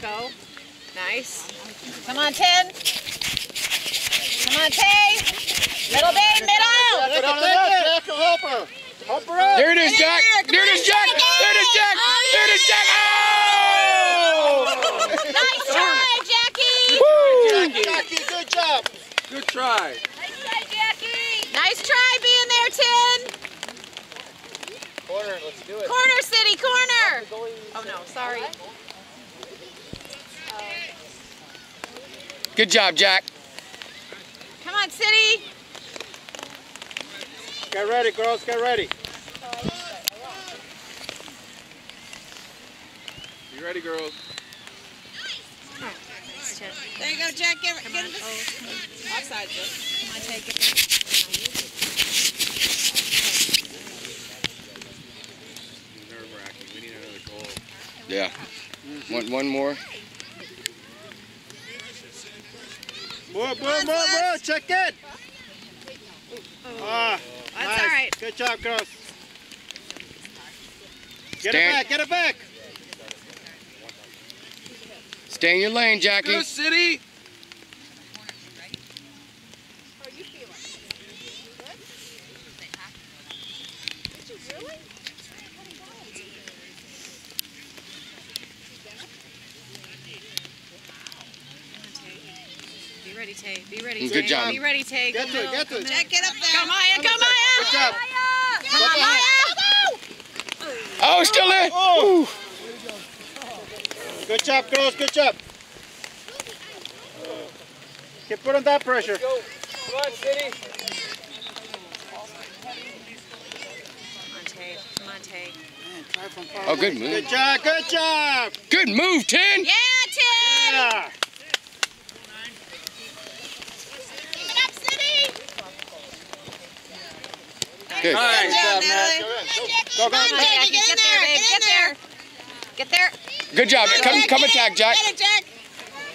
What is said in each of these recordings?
Go. Nice. Come on, 10. Come on, Tay. Little Bay, middle. Jack, help her. Help her up. There it is, Jack. There it is, Jack. There it is, Jack. There it is, Jack. Oh! Nice try, Jackie. Woo! Jackie, good job. Good try. Nice try, Jackie. Nice try being there, 10. Corner, let's do it. Corner, City, corner. Oh, no, sorry. Good job, Jack. Come on, City. Get ready, girls, get ready. You ready, girls? There you go, Jack. Get him. Offside, come on, take it. Nerve-wracking. We need another goal. Yeah. Want one more? More. Check it. That's Nice. all right. Good job, girls. Get Stand. it back. Stay in your lane, Jackie. Go, City. Be ready, Tay. Be ready, Good Tay. job. Be ready, Tay. Get to it. Jack, get up there. Go, Maya. Go, Maya. Good job. Come on, Maya. Oh, still in. Oh. Good job, girls. Good job. Keep putting that pressure. Go. Come on, City. Come on, Tay. Come on, Tay. Oh, good move. Good job. Good move, 10. Yeah, Tay. Yeah. Keep it up, City. Good. Nice. Good job, Matt. Go. Come on, Jackie. Get in there, babe. Get there. Get there. Good job. Come attack, Jack. Get it, Jack.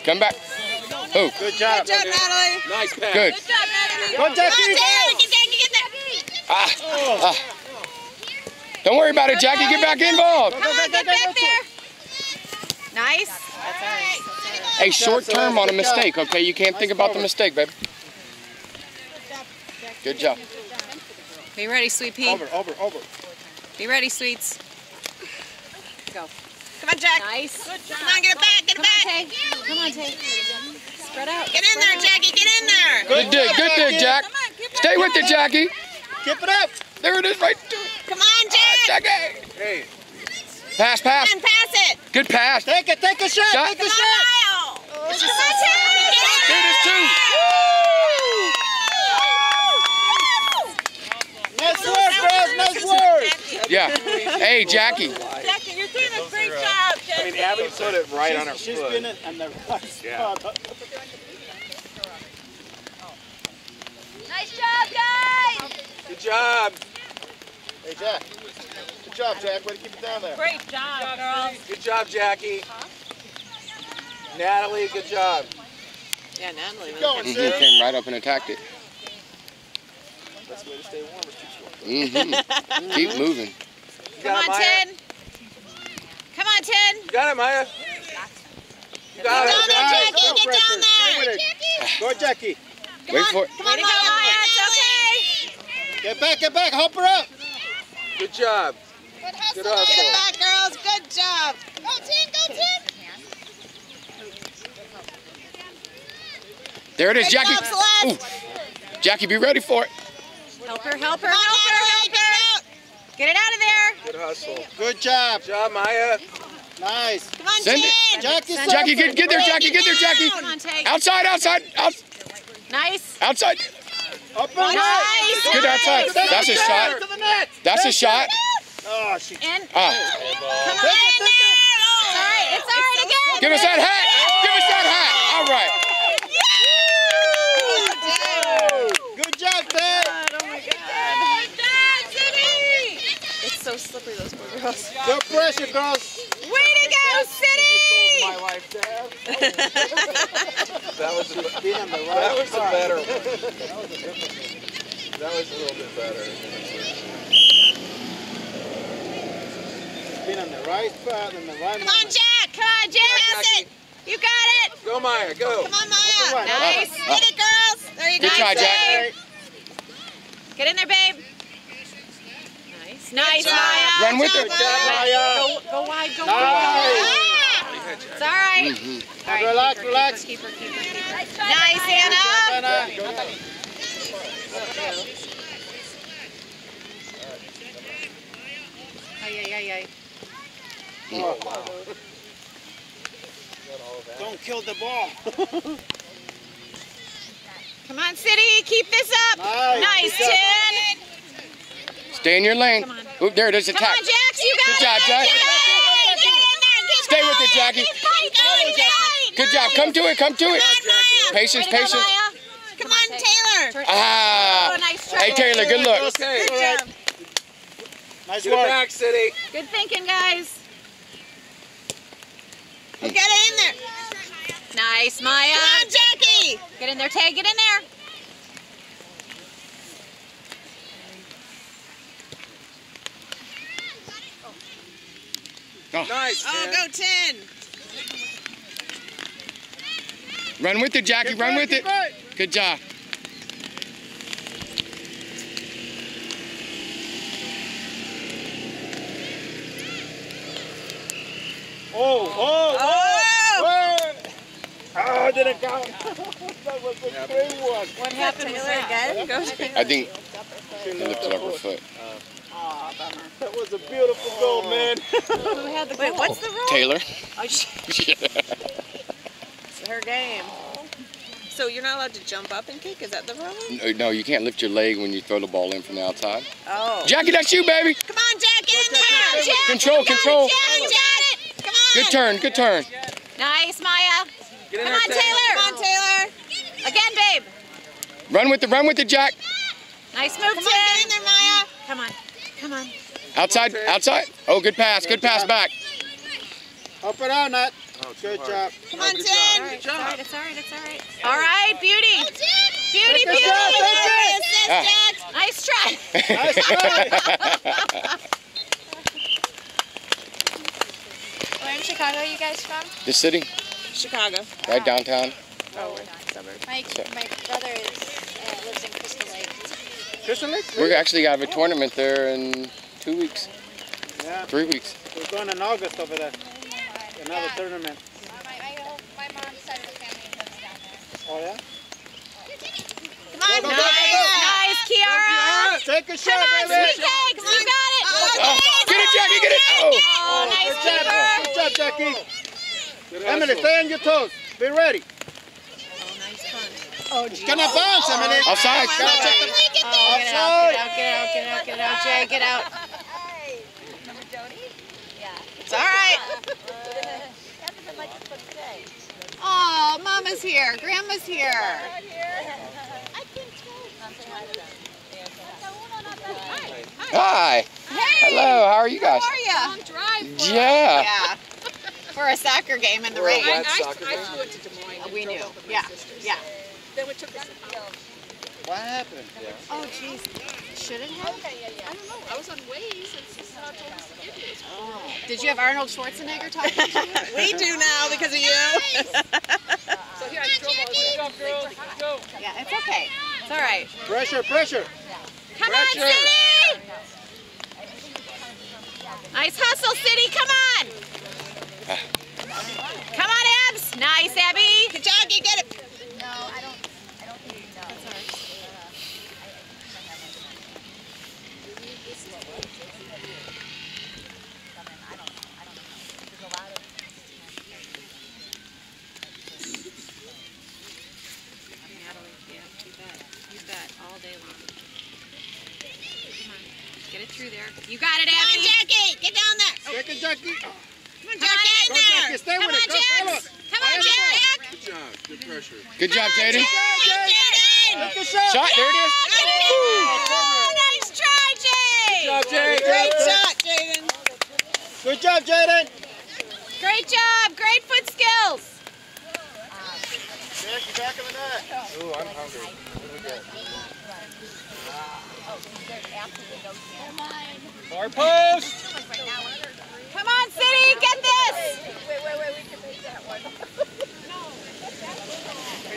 Come back. Oh, Good job. Good job, Natalie. Nice pass. good. Good job, Natalie. Go, Jackie. Come on, Tay. Get there. Ah. Don't worry about it, Jackie. Get back involved. Come on, get back there. Nice. That's all right. Hey, short term on a mistake, okay? You can't think about the mistake, babe. Good job. Be ready, Sweet Pea. Over. Be ready, Sweets. Go. Come on, Jack. Nice. Good job. Come on, get it back. Get it back. Come on, Tay. Spread out. Get in there, Jackie. Get in there. Good dig, Jack. Come on, keep Stay with it, Jackie. Keep it up. There it is, right there. Come on, Jack. Jackie. Hey. Pass. Come on, pass it. Good pass. Take a shot. Shot. Take a Come shot. on, Lyle. Come on, Tay. There it is, too. Nice work, girls. Nice work. Yeah. Hey, Jackie. Jackie, you're doing a great job, Jackie. I mean, Abby put it right on her She's foot. been in the right Yeah. spot. Nice job, guys. Good job. Hey, Jack. Good job, Jack. Way to keep it down there. Great job, girls. Good job, Jackie. Natalie, good job. Yeah, Natalie. Going, He Sid. came right up and attacked it. That's the way to stay warm is keep swimming. Keep moving. You Come got on, it, Maya. 10. Come on, 10. You got it, Maya. You got Get down it. there, Nice. Jackie. No Get pressure. down Stay there. with it. Go, Jackie. Come Wait on. for it. Come on, Maya. It's okay. Get back. Help her up. Good job. Good Get it hustle. back, girls. Good job. Go, 10. Go, 10. There it is, Good Jackie. job, Celeste. Ooh. Jackie, be ready for it. Help her. Get it out of there. Good hustle. Good job. Good job, Maya. Nice. Come on, Send it. 10. Jackie, Jackie, get there, Jackie. Get there, Jackie. Come on, Tay. Outside. Nice. Outside. Up and Nice. Good outside. That's a shot. To the net. That's a shot. Oh, she. And Ah. come on in there. It's all right. It's all right again. Give us that hat. Give us that hat. All right. Good job, Dad. It's so slippery, those poor girls. No pressure, girls. Way to go, City! My wife, Dad. That was a Being on the right That was a spot. better one. That was a little bit better. Being on the right spot and the right Come on, Jack! Come on, Jack. You got it. Go, Maya, go. Come on, Maya. Nice. Get it, girls. There you go. Good try, Jack. Get in there, babe. Nice. Nice, Maya. Run with her. Go wide, go wide. It's all right. All right, Relax, relax. Keep her. Nice, Anna. Ay. Don't kill the ball. Come on, City. Keep this up. Nice, Good job. 10. Stay in your lane. Oop, there it is. Come Attack. on, Jax. You got Good job, it. Jack. Get in there. Stay with it, Jackie. Good job. Come to it. Come to it. Patience, patience. Come on, Taylor. Ah. Oh, nice try. Hey, Taylor, good look. Okay. Good job. Nice Get work. it back, City. Good thinking, guys. Get it in there. Nice, Maya. Come on, Jackie. Get in there, Tay. Get in there. Oh. Nice. Oh, go 10. Run with it, Jackie. Run with it. Good job. Oh, didn't count. That was a great one. What happened with that? Again? Go I think she lifted up her foot. That was a beautiful goal, man. Who had the Wait, what's the rule? Taylor. Oh, it's her game. So you're not allowed to jump up and kick? Is that the rule? No, you can't lift your leg when you throw the ball in from the outside. Oh. Jackie, that's you, baby. Come on, Jack. Get in there. Jack. Control, control. Jack, it. Come on. Good turn, good turn. Nice, Maya. Get in Come there, on, Taylor. Come on, Taylor. Again, babe. Run with it, Jack. Nice move, Come on, get in there, Maya. Come on. Come on. Outside, outside. Oh, good pass back. Up and out, Nat. Oh, Good job. Come on, good Tin. job. It's all right. All right, Beauty. Beauty. Take it. Ah. Nice try. Nice try. Where in Chicago are you guys from? The city, Chicago. right downtown. Oh, suburb. My brother lives in Crystal Lake. Crystal Lake? We're actually have a tournament there in 2 weeks, Yeah. 3 weeks. We're going in August over there. Another tournament. My mom's side of the family lives down there. Oh, yeah? Come on, Go, go, nice, go, go. nice, Kiara. Take a shot, Come on, baby. sweet cakes. You got it. Oh, get it, Jackie, get it. Oh. Oh, nice, Good job. keeper. Good job, Jackie. Emily, stay on your toes. Be ready. Oh, It's gonna bounce, Emily. Offside. Gotta check the- Oh, get out, Jay, get out. It's all right. Oh, Mama's here. Grandma's here. Hi. Hey. Hello, how are you guys? How are you? Yeah. Yeah. For a soccer game in the We're a rain. wet soccer game. We knew. Yeah. Yeah. What happened? Oh, jeez. Should it have? I don't know. I was on Waze and Sister told us to give you this. Did you have Arnold Schwarzenegger talking to you? We do now because of you. So here, I drove all this. Good job, girls. Let's go. Yeah, it's okay. It's all right. Pressure, pressure. Come on, City! Nice hustle, City. Come on. Come on, Abs. Nice, Abby. Good job. You get it. No, I don't think you know. All day long. Come on. Get it through there. You got it, Abby. Come on, Jackie. Get down there. Take it, Jackie. Come on, Jackie. Go, Jackie. Stay with it. Go, follow it. Come on, Jack. Good job. Good pressure. Good job, Jaden. Take a shot. Shot, there it is. Oh, nice try, Jay. Good job, Jay. Great shot, Jaden. Good job, Jaden. Great job. Great foot skills. Jackie, back of the net. Ooh, I'm hungry. What do we get? Far post. Come on, City, get this! Wait, we can make that one.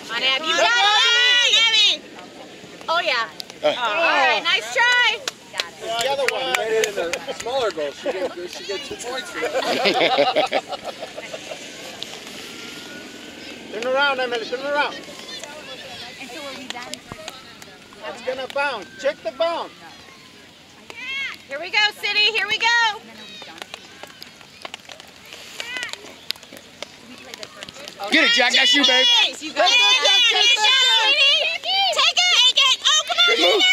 Come on, Ab, you got it! Abby! Oh, yeah. All right, nice try. Got it. The other one. Made it in a smaller goal. She gets 2 points for that. Turn around, Emily, turn around. And so are we done? It's gonna bounce. Check the bounce. Here we go, City, here we go. Get it, Jack. That's you, babe. Nice. You got it. Take it, Take it. Oh, come on, Good move.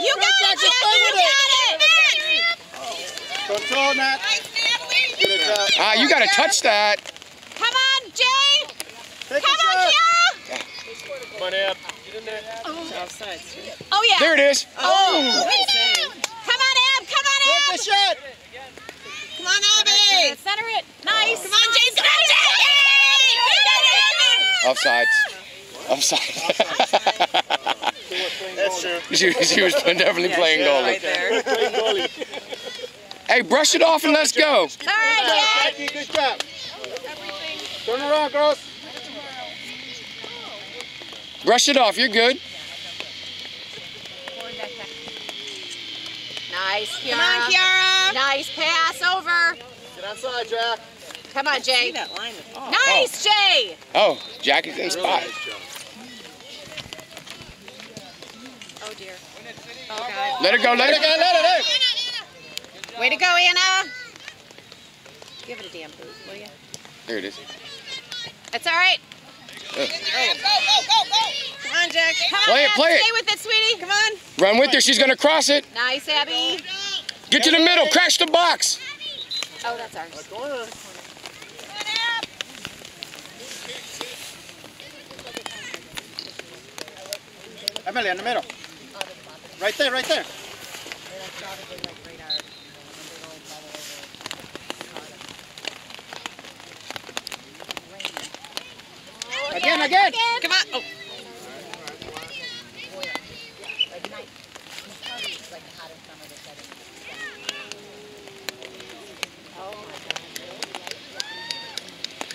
You got it, Jack. You got it. Control, Nat. Good job. Ah, you got to touch that. Come on, Jay. Take Come a on, shot. Kia. Come on, Ab. Get in there. Oh, yeah. There it is. Oh. Come on, Ab. Come on, Take Ab. a shot. Come on, Abby. Center it. Nice. Come on, Jay. Come on, Jay. Offsides. Offside. That's true. she was definitely playing goalie. Right there. Playing goalie. Hey, brush it off and let's go. All right, Jackie, good job. Turn around, girls. Brush it off. You're good. Nice, Kiara. Come on, Kiara. Nice pass over. Get outside, Jack. Come on, Jay. That line is off. Nice, Jay. Oh, Jackie's in spot. Oh, dear. Oh, God. Let it go. Let it go. Let it go. Way to go, Anna. Give it a damn boost, will you? There it is. That's all right. Go. Come on, Jack. Come on, Play it, Ab. play it. Stay with it, sweetie. Come on. Run with her. She's going to cross it. Nice, Abby. Get to the middle. Crash the box. Oh, that's ours. Emily, in the middle. Right there, right there. Again. Come on. Oh.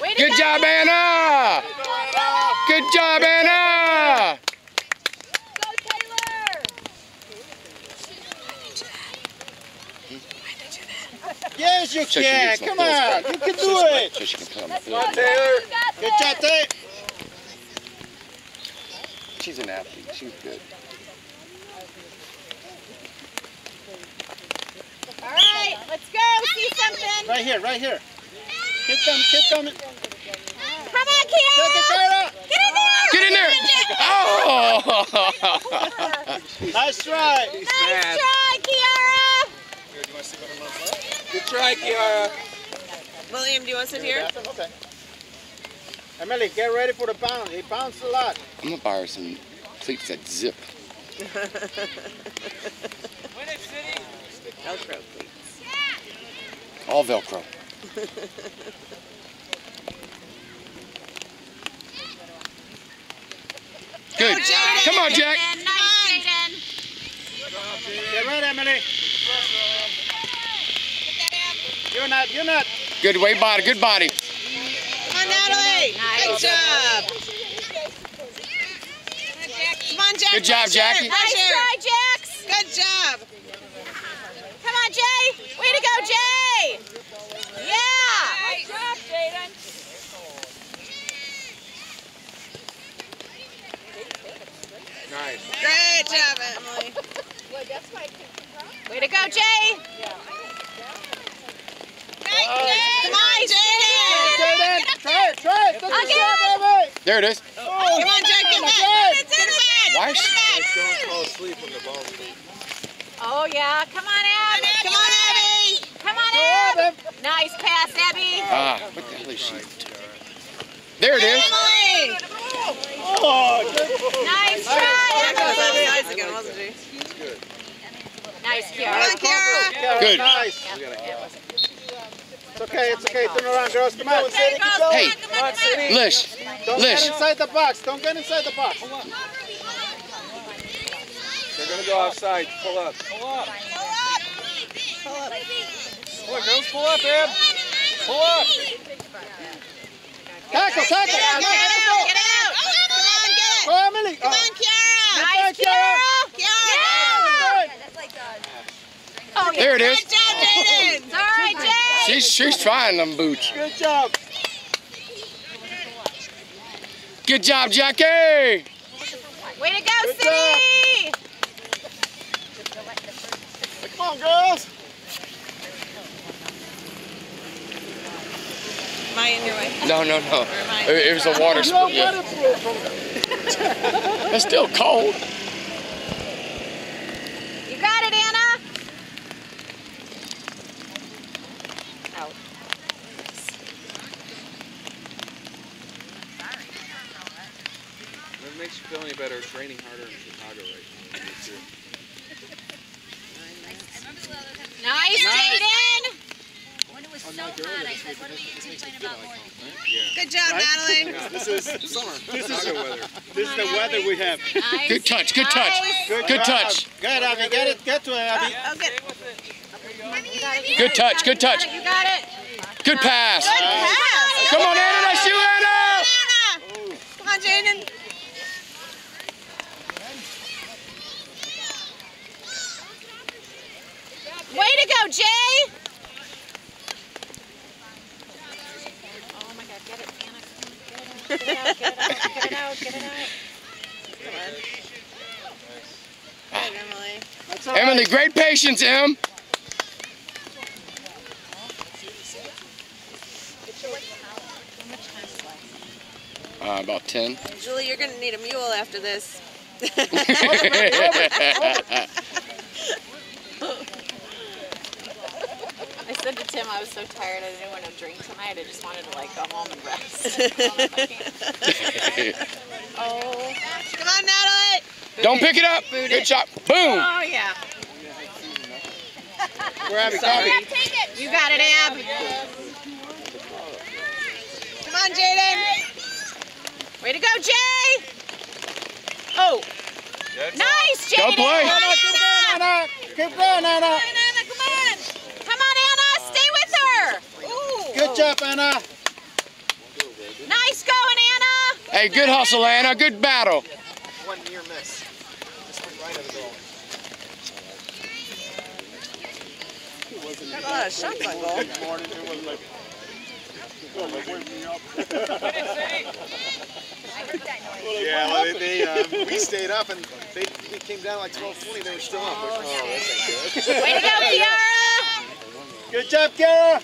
Way to Good go. job, Anna. Good job, Anna. Go, Taylor. Yes, you So she can. gets Come like on. this. You can do it. So she can play on the Come on, field. Taylor. Good job, Tate. She's an athlete. She's good. All right, let's go. See something. Right here, right here. Keep coming. Come on, Kiara. Take it, Tyler. Get in there. Get in there. Oh. Nice try. Nice try, Kiara. Good try, Kiara. William, do you want to sit here? Okay. Emily, get ready for the bounce. It bounced a lot. I'm going to buy her some cleats that zip. Velcro, please. All Velcro. Good. Come on, Jack. Nice, Jaden. Get ready, Emily. You're not. Good way body. Good body. Come on, Natalie. Nice. Good job. Come on, Jack. Good job, Jackie. Nice try, Jax. Good job. Come on, Jay. Way to go, Jay. Yeah. Nice job, Jaden. Nice. Great job, Emily. Way to go, Jay. Come on, Jaden. Jaden, try it. Good Again. job, Emily. There it is. Come on, Jack. Get back. Get back. Why? Don't fall asleep when the ball's moving. Oh, yeah. Come on, Ab. Come on, Abby. Come on, Go, Ab. Em. Nice pass, Abby. Ah, what the hell is she? There it is. Emily. Oh, good. Nice Jack was try, on Emily. sides again, wasn't she? Nice, Come Kiara. on, Kiara. Good. Nice. It's okay. Turn around, girls. Come on. Hey, Lish. Don't Lish. get inside the box. Don't get inside the box. They're going to go outside. Pull up. Come on, girls, pull up, Eb. Pull up. Tackle, tackle. Get out, get out, get out. Come on, get it. Go, Emily. Come on, Kiara. Nice, Kiara. Kiara. Oh, yeah. There it is. Good job, Jaden. All right, Jay. She's trying them boots. Good job. Good job, Jackie. Way to go, Good City. Come on, girls. Am I in your way? No, no, no. Or am I? It was a water No sport. Yeah. waterproof. It's still cold. You got it, Anna. Out. If it makes you feel any better, it's raining harder in Chicago right now. Nice, Jaden. When it was so hot, I said, what are we going to complain about more? Good job, Natalie. This is Summer. This is- Chicago weather. this is the weather we have. Nice. Good touch. Good touch. Good Good job. touch. Good, Abby. Get it. Get to it, Abby. Oh, good. Good touch. Good touch. You got it. Good pass. Good pass. Come on, Anna. That's you, Anna. Anna. Come on, Jaden. Way to go, Jay. Oh my God, get it, Anna. Get it out, get it out, get it out, get it out. Come on. Good, Emily. That's all right. Emily, great patience, Em. About 10. Julie, you're going to need a mule after this. I said to Tim I was so tired I didn't want to drink tonight. I just wanted to like go home and rest. Oh. Come on, Natalie. Don't pick it up. Good shot. Boom. Oh, yeah. Grab it, Sorry. Abby. You got it, Ab. Come on, Jaden. Way to go, Jay. Oh. Nice, Jaden. Go play. Anna, keep going, Anna. Keep going, Anna. Come on, Anna, come on. Come on, Anna. Stay with her. Ooh. Good job, Anna. Nice going, Anna. Hey, good hustle, Anna. Good battle. One near miss. This one right of the goal. Got a lot of shots on goal. Morning, it was like, wake me up. Yeah, well, we stayed up and we came down like 12:20. They were still up. Oh, this ain't good. Way to go, Kiara. Good job, Kiara.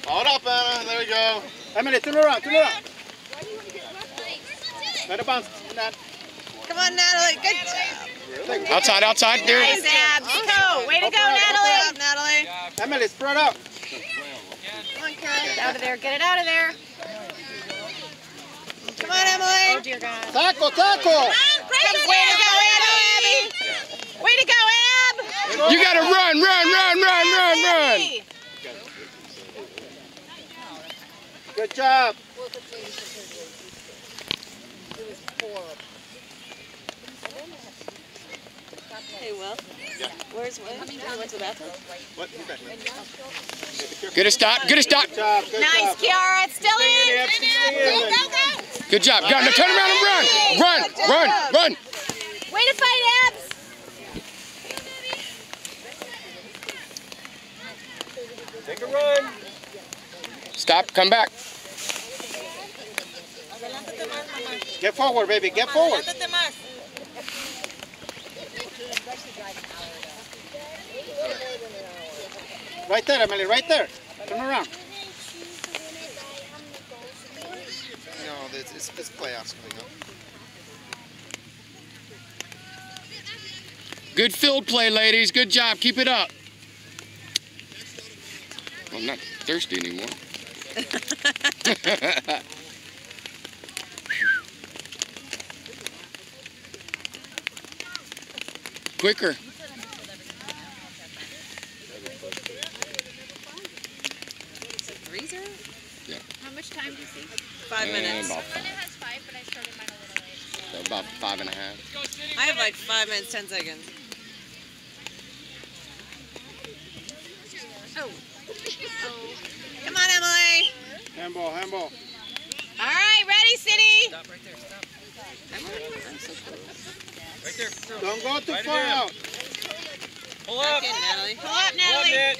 Hold up, Anna. There we go. Emily, turn around, turn around. Let it bounce. Come on, Natalie. Good job. Outside, outside. There. Nice, Ab. Go. Way to go, Natalie. Good job, Natalie. Emily, spread out. Come on, Kara. Get it out of there. Get it out of there. Come on, Emily. Oh, dear God. Tackle, tackle. Way to go, Abby. Way to go, Ab. You got to run, run, run, run, run, run. Good job. Hey, Will. Yeah. Where's Will? He went to the bathroom. What? He's back there. Good stop. Good stop. Good job, good Nice, job. Kiara. It's still in. Eb, stay in. Go. Good job. Now turn around and run. Run, run, run. Way to fight, Abs. Take a run. Stop. Come back. Get forward, baby. Get forward. Right there, Emily. Right there. Turn around. No, it's playoffs coming up. Good field play, ladies. Good job. Keep it up. Well, I'm not thirsty anymore. Quicker. Freezer? Yeah. How much time do you see? 5 minutes. About Brenda has 5, but I started mine a little late. So about 5.5. I have like 5 minutes, 10 seconds. Oh. Come on, Emily. Handball, handball. All right, ready, City. Stop right there, stop. Right there. Don't go too Right far in. out. Pull up. Good, Natalie. Pull up, Pull up, Natalie. Nat.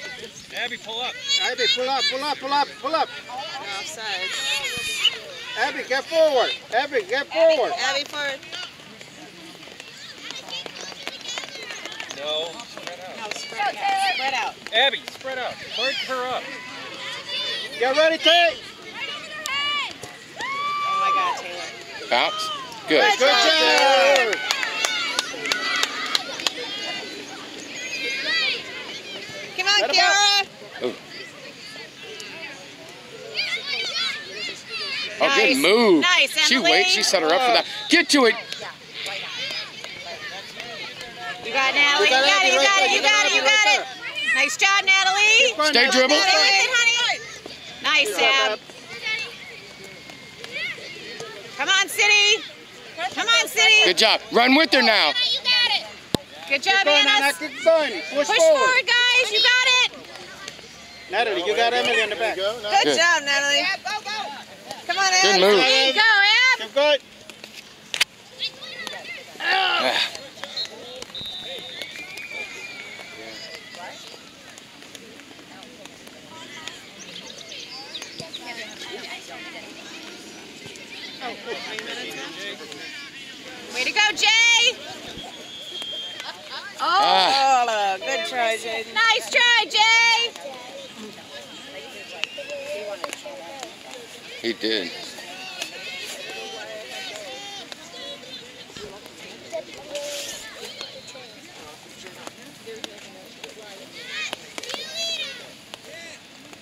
Abby, pull up. Abby, pull up, pull up, pull up, pull up. Offside. Abby, get forward. Abby, get forward. Abby forward. No. Spread out. No, spread out. Spread out. Abby, spread out. Hurry her up. Get ready, Tay. Oh my God, Taylor. Bounce. Good. Good job. Come on, Let him Kiara. Oh, oh Nice. good move. Nice, She Emily. waits. She set her up for that. Get to it. You got it, Natalie. You got it, you got it, you got it, you got it. Nice job, Natalie. Stay dribble. Stay with it, honey. Nice, Sam. Come on, City. Come on, City. Good job. Run with her now. Good job, Keep going, Anna. Anna. Keep going. Push Push forward. forward, guys. You got it. Natalie, you got Emily in the back. Good Good. job, Natalie. Come on, Ab. Good move. There you go, Ab. Keep going. Ah. Way to go, Jay. Oh, good try, Jay. Nice try, Jay. He did.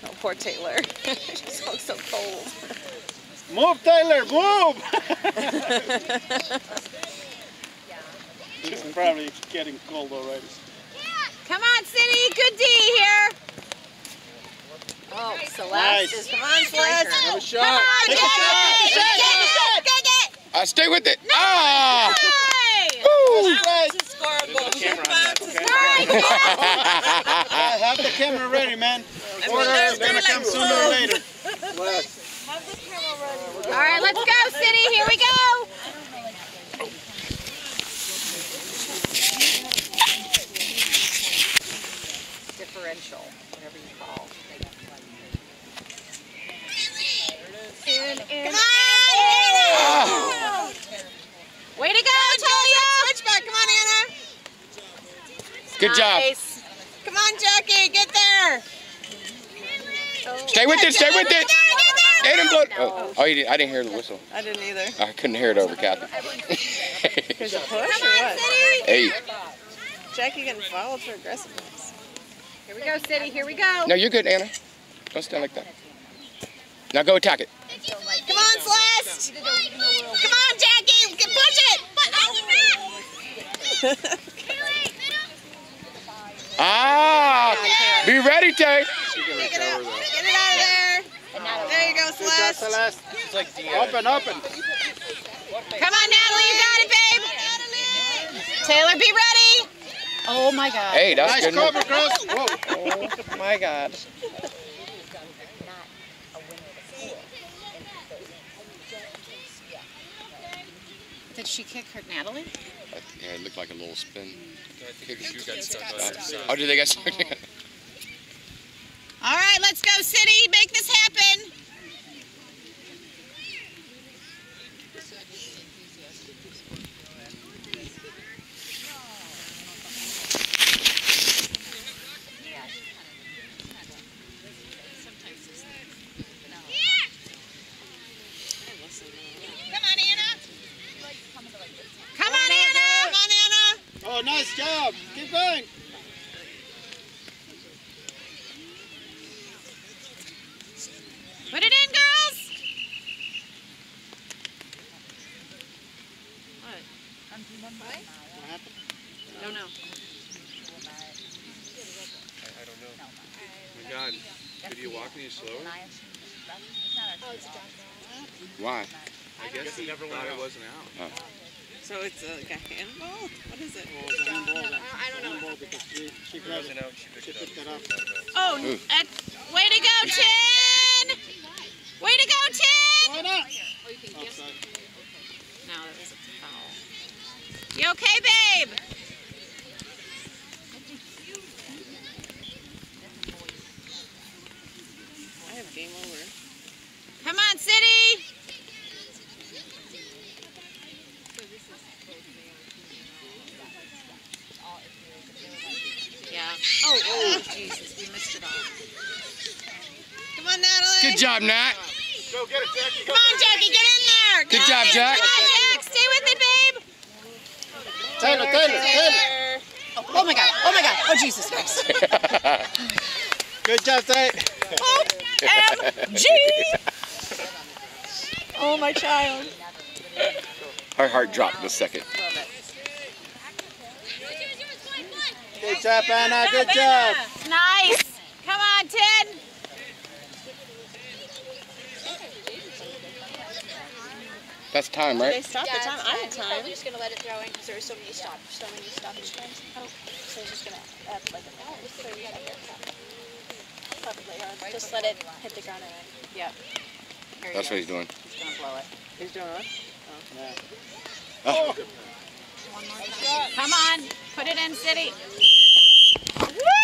Oh, poor Taylor. She looks so cold. Move, Taylor, move! She's probably getting cold already. Come on, City. Good D here. Oh, Celeste. Nice. Come on, Celeste. Have a shot. Come on, Take a Jay. shot, take a shot, take a shot. Get it. Stay with it. Ah! Hey. Woo! Have the camera ready, man. Order is gonna come sooner or later. All right, let's go, City. Here we go. Differential, whatever you call. Come on, Anna. Way to go, Talia. Switchback. Come on, Anna. Good job. Nice. Come on, Jackie. Get there. Stay with it. Stay with it. Get there. Get him, blood. Oh, you didn't, I didn't hear the whistle. I didn't either. I couldn't hear it over Kathy. Because you push or what? City. Hey. Jackie getting fouled for aggressiveness. Here we go, City. Here we go. No, you're good, Anna. Don't stand like that. Now go attack it. Come on, Celeste. Come on, Jackie. Push it. Ah! Be ready, Tay. Get it out. Get it out of there. There you go, Good job, Celeste. Celeste. It's like Open, open. Come on, Natalie. You got it, babe. Taylor, be ready. Oh, my God. Hey, that's Nice good. cover, girls. Whoa. Oh, my God. Did she kick her, Natalie? Yeah, it looked like a little spin. you got stuck on the side. Oh, did they get stuck? All right, let's go, City. Make this happen. Come on, Anna. Come on, Anna. Come on, Anna. Oh, nice job. Keep going. Put it in, girls. What? Don't know. I don't know. Oh my God. Could you walk any slower? Why? I guess he never thought it wasn't out. Oh. So it's like a handball? What is it? Oh, it's a handball. I don't know. Handball because she grabbed it. She picked it up. Oh, way to go, Tin! Way to go, Tin! Why not? Outside. No, that was a foul. You okay, babe? I have game over. Come on, City! Yeah. Oh, Jesus, we missed it all. Come on, Natalie. Good job, Nat. Go get it, Jackie. Come on, Jackie, get in there. Good job, Jack. Come on, Jack. Stay with it, babe. Taylor. Oh, my God. Oh, my God. Oh, Jesus Christ. Good job, Taylor. OMG. Oh, my child. Her heart dropped in a second. Good job, Anna. Good job. Nice. Come on, Tin. That's time, They right? stopped the time. I had We're time. probably just gonna let it throw in because there were so many stoppage times. Oh, so we're just gonna add like a 30 seconds. Probably, just let it hit the ground and then. Yep. That's what he's doing. He's going to blow it. He's doing what? Oh. Come on. Put it in, City.